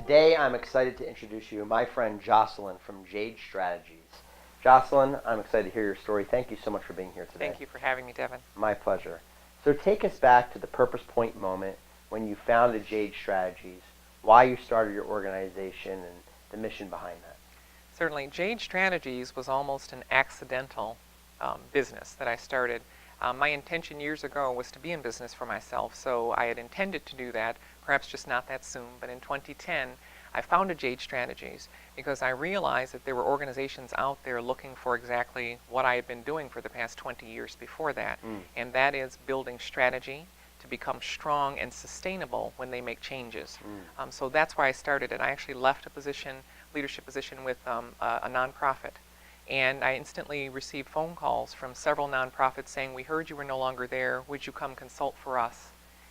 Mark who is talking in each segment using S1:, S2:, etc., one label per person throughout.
S1: Today I'm excited to introduce you to my friend Joscelyn from JADE Strategies. Joscelyn, I'm excited to hear your story. Thank you so much for being here today.
S2: Thank you for having me, Devin.
S1: My pleasure. So take us back to the PurposePoint moment when you founded JADE Strategies, why you started your organization, and the mission behind that.
S2: Certainly, JADE Strategies was almost an accidental business that I started. My intention years ago was to be in business for myself, so I had intended to do that, perhaps just not that soon, but in 2010 I founded JADE Strategies because I realized that there were organizations out there looking for exactly what I had been doing for the past 20 years before that, and that is building strategy to become strong and sustainable when they make changes. So that's why I started it. I actually left a leadership position with a nonprofit. And I instantly received phone calls from several nonprofits saying, we heard you were no longer there, would you come consult for us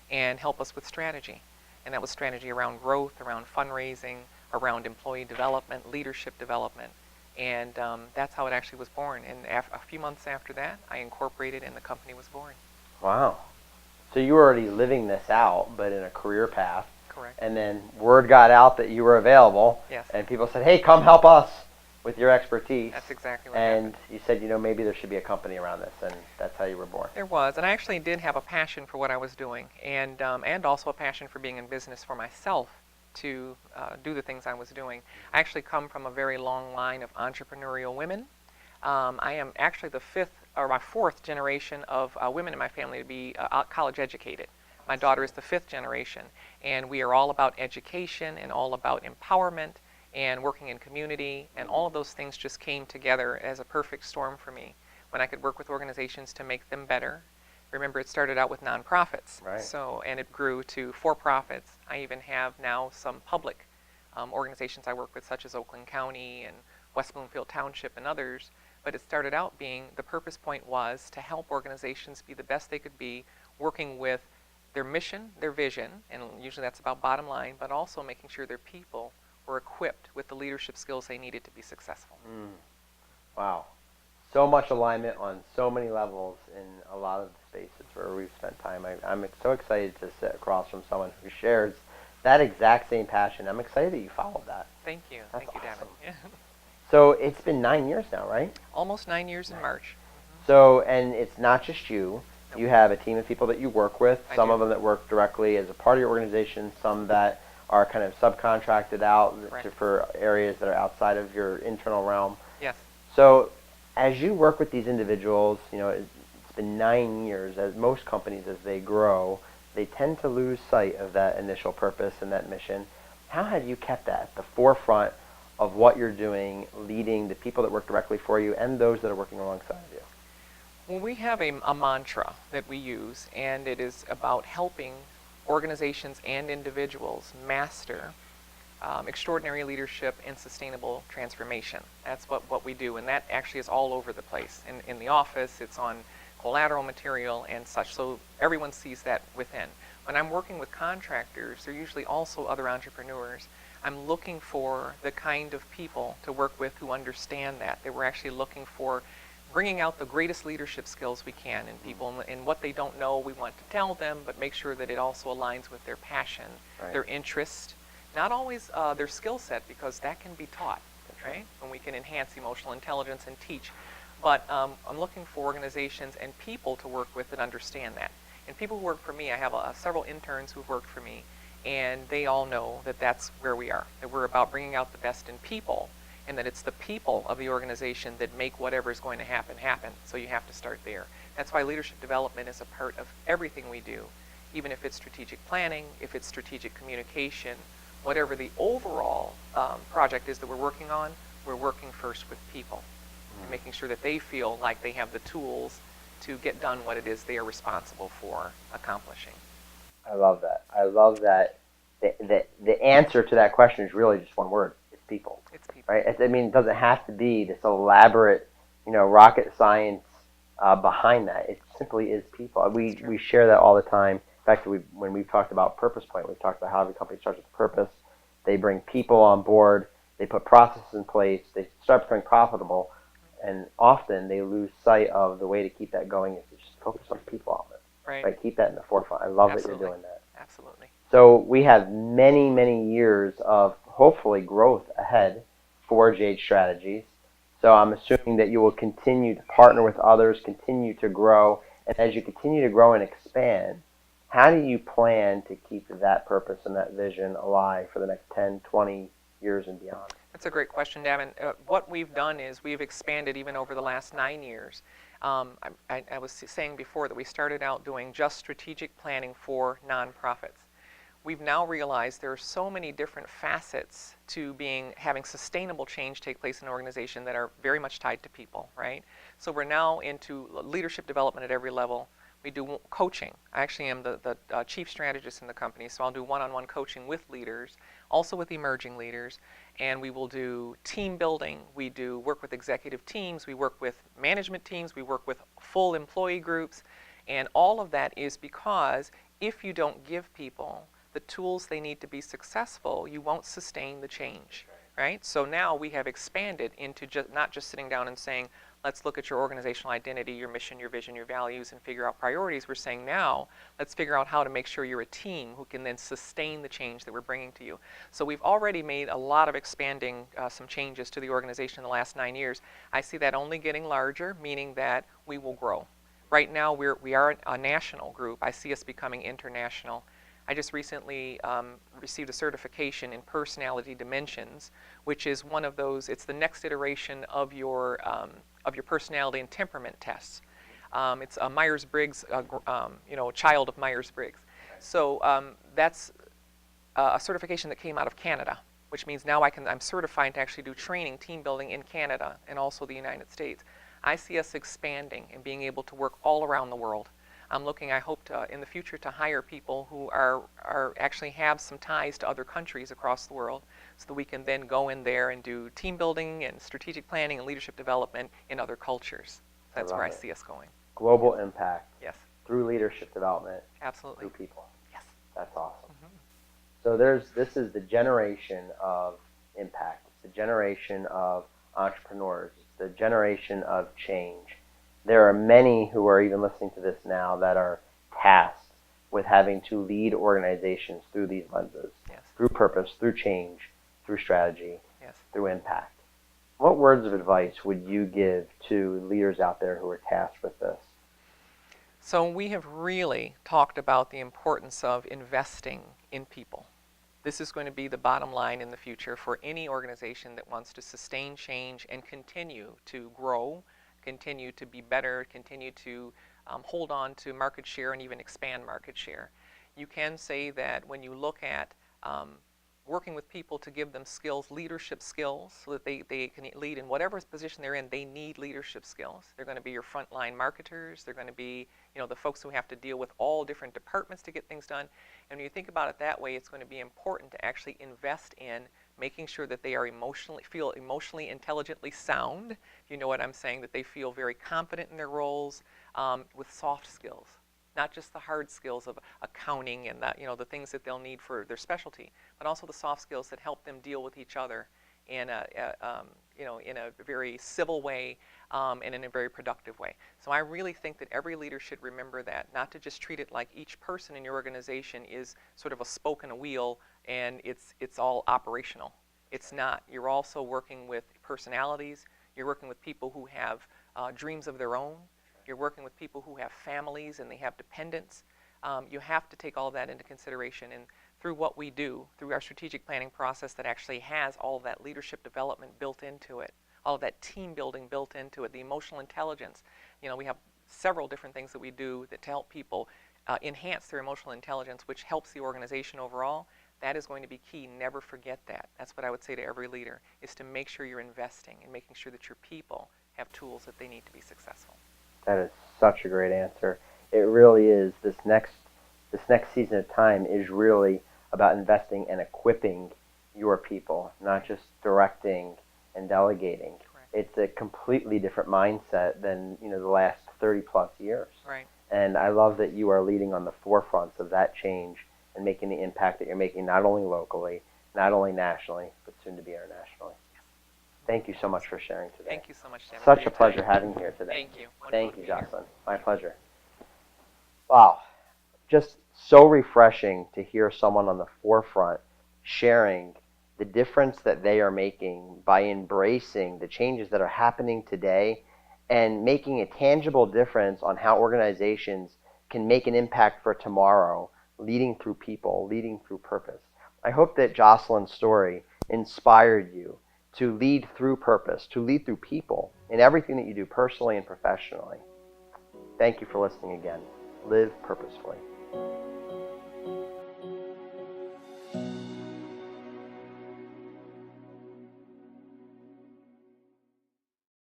S2: and help us with strategy? And that was strategy around growth, around fundraising, around employee development, leadership development. And that's how it actually was born. And a few months after that, I incorporated and the company was born.
S1: Wow. So you were already living this out, but in a career path.
S2: Correct.
S1: And then word got out that you were available.
S2: Yes.
S1: And people said, hey, come help us with your expertise.
S2: That's exactly what happened.
S1: And you said, maybe there should be a company around this, and that's how you were born.
S2: There was, and I actually did have a passion for what I was doing, and also a passion for being in business for myself to do the things I was doing. I actually come from a very long line of entrepreneurial women. I am actually my fourth generation of women in my family to be college educated. My daughter is the fifth generation, and we are all about education and all about empowerment and working in community, and all of those things just came together as a perfect storm for me when I could work with organizations to make them better. Remember, it started out with nonprofits,
S1: right.
S2: And it grew to for-profits. I even have now some public organizations I work with, such as Oakland County and West Bloomfield Township and others, but it started out being, the purpose point was to help organizations be the best they could be, working with their mission, their vision, and usually that's about bottom line, but also making sure their people were equipped with the leadership skills they needed to be successful.
S1: Wow. So much alignment on so many levels in a lot of the spaces where we've spent time. I'm so excited to sit across from someone who shares that exact same passion. I'm excited that you followed that.
S2: Thank you.
S1: That's
S2: Thank you,
S1: awesome.
S2: Davin.
S1: So it's been 9 years now, right?
S2: Almost 9 years in March.
S1: So, and it's not just you.
S2: Nope.
S1: You have a team of people that you work with,
S2: I
S1: some
S2: do.
S1: of them that work directly as a part of your organization, some that are kind of subcontracted out for areas that are outside of your internal realm.
S2: Yes.
S1: So as you work with these individuals, it's been 9 years. As most companies, as they grow, they tend to lose sight of that initial purpose and that mission. How have you kept that at the forefront of what you're doing, leading the people that work directly for you and those that are working alongside you?
S2: Well, we have a mantra that we use, and it is about helping organizations and individuals master extraordinary leadership and sustainable transformation. That's what we do, and that actually is all over the place. In the office, it's on collateral material and such, so everyone sees that within. When I'm working with contractors, they're usually also other entrepreneurs. I'm looking for the kind of people to work with who understand that we're actually looking for bringing out the greatest leadership skills we can in people, and what they don't know, we want to tell them, but make sure that it also aligns with their passion, their interest, not always their skill set, because that can be taught, right? And we can enhance emotional intelligence and teach. But I'm looking for organizations and people to work with that understand that. And people who work for me, I have several interns who've worked for me, and they all know that that's where we are, that we're about bringing out the best in people, and that it's the people of the organization that make whatever is going to happen. So you have to start there. That's why leadership development is a part of everything we do, even if it's strategic planning, if it's strategic communication, whatever the overall project is that we're working on, we're working first with people, and making sure that they feel like they have the tools to get done what it is they are responsible for accomplishing.
S1: I love that. I love that. The answer to that question is really just one word. People.
S2: It's people.
S1: Right? I mean, it doesn't have to be this elaborate, rocket science behind that. It simply is people. We share that all the time. In fact, when we've talked about PurposePoint, we've talked about how every company starts with purpose. They bring people on board. They put processes in place. They start becoming profitable, and often they lose sight of the way to keep that going is to just focus on people element. Right? Keep that in the forefront. I love that you're doing that.
S2: Absolutely.
S1: So we have many, many years of hopefully growth ahead for JADE Strategies. So I'm assuming that you will continue to partner with others, continue to grow, and as you continue to grow and expand, how do you plan to keep that purpose and that vision alive for the next 10, 20 years and beyond?
S2: That's a great question, Davin. What we've done is we've expanded even over the last 9 years. I was saying before that we started out doing just strategic planning for nonprofits. We've now realized there are so many different facets to having sustainable change take place in an organization that are very much tied to people, right? So we're now into leadership development at every level. We do coaching. I actually am the chief strategist in the company, so I'll do one-on-one coaching with leaders, also with emerging leaders, and we will do team building. We do work with executive teams. We work with management teams. We work with full employee groups, and all of that is because if you don't give people the tools they need to be successful, you won't sustain the change, right? So now we have expanded into not just sitting down and saying, let's look at your organizational identity, your mission, your vision, your values, and figure out priorities. We're saying now, let's figure out how to make sure you're a team who can then sustain the change that we're bringing to you. So we've already made a lot of expanding some changes to the organization in the last 9 years. I see that only getting larger, meaning that we will grow. Right now, we are a national group. I see us becoming international. I just recently received a certification in personality dimensions, which is one of those, it's the next iteration of your personality and temperament tests. It's a Myers-Briggs, child of Myers-Briggs. So that's a certification that came out of Canada, which means now I'm certified to actually do training, team building in Canada and also the United States. I see us expanding and being able to work all around the world. I'm looking, I hope, in the future to hire people who actually have some ties to other countries across the world so that we can then go in there and do team building and strategic planning and leadership development in other cultures. That's where I see us going.
S1: Global impact.
S2: Yes.
S1: Through leadership development.
S2: Absolutely.
S1: Through people.
S2: Yes.
S1: That's awesome.
S2: Mm-hmm.
S1: So this is the generation of impact. It's the generation of entrepreneurs. It's the generation of change. There are many who are even listening to this now that are tasked with having to lead organizations through these lenses,
S2: yes.
S1: Through purpose, through change, through strategy,
S2: yes.
S1: Through impact. What words of advice would you give to leaders out there who are tasked with this?
S2: So we have really talked about the importance of investing in people. This is going to be the bottom line in the future for any organization that wants to sustain change and continue to grow, continue to be better, continue to hold on to market share and even expand market share. You can say that when you look at working with people to give them skills, leadership skills, so that they can lead in whatever position they're in, they need leadership skills. They're going to be your frontline marketers. They're going to be, the folks who have to deal with all different departments to get things done. And when you think about it that way, it's going to be important to actually invest in making sure that they are feel emotionally intelligently sound, if you know what I'm saying, that they feel very confident in their roles, with soft skills. Not just the hard skills of accounting and the things that they'll need for their specialty, but also the soft skills that help them deal with each other in a very civil way and in a very productive way. So I really think that every leader should remember that, not to just treat it like each person in your organization is sort of a spoke in a wheel and it's all operational. It's not. You're also working with personalities. You're working with people who have dreams of their own. You're working with people who have families and they have dependents. You have to take all of that into consideration. And through what we do, through our strategic planning process that actually has all of that leadership development built into it, all of that team building built into it, the emotional intelligence. We have several different things that we do to help people enhance their emotional intelligence, which helps the organization overall. That is going to be key. Never forget that. That's what I would say to every leader, is to make sure you're investing and making sure that your people have tools that they need to be successful.
S1: That is such a great answer. It really is. This next season of time is really about investing and equipping your people, not just directing and delegating.
S2: Correct.
S1: It's a completely different mindset than the last 30 plus years.
S2: Right.
S1: And I love that you are leading on the forefronts of that change and making the impact that you're making, not only locally, not only nationally, but soon to be internationally. Thank you so much for sharing today.
S2: Thank you so much, Tim.
S1: Such a pleasure having you here today.
S2: Thank you.
S1: Thank you, Joscelyn. My pleasure. Wow. Just so refreshing to hear someone on the forefront sharing the difference that they are making by embracing the changes that are happening today and making a tangible difference on how organizations can make an impact for tomorrow, leading through people, leading through purpose. I hope that Joscelyn's story inspired you to lead through purpose, to lead through people in everything that you do personally and professionally. Thank you for listening again. Live purposefully.